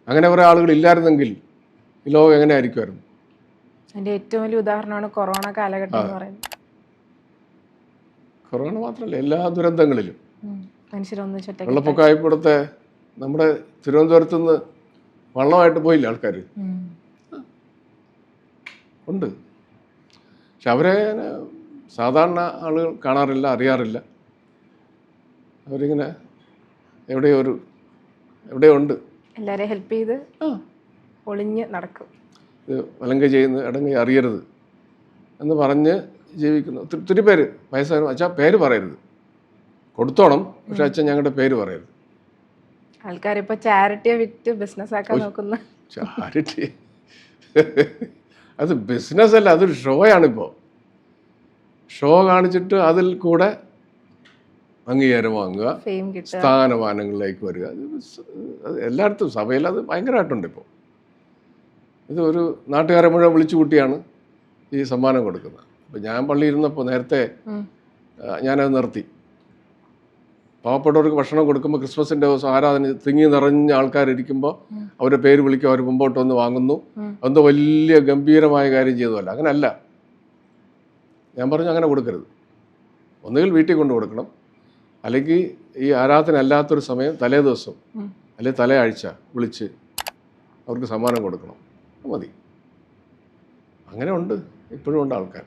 അങ്ങനെ കുറേ ആളുകൾ ഇല്ലായിരുന്നെങ്കിൽ ഈ ലോകം എങ്ങനെ ആയിരിക്കുമായിരുന്നു? അതിൻ്റെ ഏറ്റവും വലിയ ഉദാഹരണമാണ് കൊറോണ കാലഘട്ടം എന്ന് പറയുന്നത്. കൊറോണ മാത്രമല്ല, എല്ലാ ദുരന്തങ്ങളിലും. മനുഷ്യരൊന്നിച്ചൊറ്റ വെള്ളപ്പൊക്കമായപ്പോഴത്തെ നമ്മുടെ തിരുവനന്തപുരത്ത് നിന്ന് വള്ളമായിട്ട് പോയില്ല ആൾക്കാർ ഉണ്ട്. പക്ഷെ അവരെ സാധാരണ ആളുകൾ കാണാറില്ല, അറിയാറില്ല. അവരിങ്ങനെ എവിടെയോ ഉണ്ട്. എല്ലാവരെയും ഹെൽപ്പ് ചെയ്ത് ഒളിഞ്ഞ് നടക്കും. ഇത് വലങ്കൈ ചെയ്യുന്ന ഇടങ്കൈ അറിയരുത് എന്ന് പറഞ്ഞ് ജീവിക്കുന്നു ഒത്തിരി പേര്. വയസ്സായ അച്ഛാ പേര് പറയരുത്, കൊടുത്തോണം, പക്ഷെ അച്ഛൻ ഞങ്ങളുടെ പേര് പറയരുത്. ആൾക്കാരിപ്പോൾ ചാരിറ്റിയെ വിറ്റ് ബിസിനസ് ആക്കാൻ നോക്കുന്ന. ചാരിറ്റി അത് ബിസിനസ് അല്ല, അതൊരു ഷോയാണിപ്പോൾ. ഷോ കാണിച്ചിട്ട് അതിൽ കൂടെ അംഗീകാരം വാങ്ങുക, സ്ഥാനമാനങ്ങളിലേക്ക് വരിക. അത് എല്ലായിടത്തും സഭയിൽ അത് ഭയങ്കരമായിട്ടുണ്ട് ഇപ്പോൾ. ഇത് ഒരു നാട്ടുകാരെ മുഴുവൻ വിളിച്ചു കൂട്ടിയാണ് ഈ സമ്മാനം കൊടുക്കുന്നത്. അപ്പം ഞാൻ പള്ളിയിൽ ഇരുന്നപ്പോൾ നേരത്തെ ഞാനത് നിർത്തി. പാവപ്പെട്ടവർക്ക് ഭക്ഷണം കൊടുക്കുമ്പോൾ ക്രിസ്മസിൻ്റെ ദിവസം ആരാധന തിങ്ങി നിറഞ്ഞ ആൾക്കാരിരിക്കുമ്പോൾ അവരുടെ പേര് വിളിക്കും, അവർ മുമ്പോട്ട് വന്ന് വാങ്ങുന്നു. എന്തോ വലിയ ഗംഭീരമായ കാര്യം ചെയ്തതല്ല, അങ്ങനെയല്ല. ഞാൻ പറഞ്ഞു അങ്ങനെ കൊടുക്കരുത്. ഒന്നുകിൽ വീട്ടിൽ കൊണ്ട് കൊടുക്കണം, അല്ലെങ്കിൽ ഈ ആരാധന അല്ലാത്തൊരു സമയം തലേ ദിവസം അല്ലെങ്കിൽ തലേ ആഴ്ച വിളിച്ച് അവർക്ക് സമ്മാനം കൊടുക്കണം, മതി. അങ്ങനെ ഉണ്ട്, ഇപ്പോഴും ഉണ്ട് ആൾക്കാർ.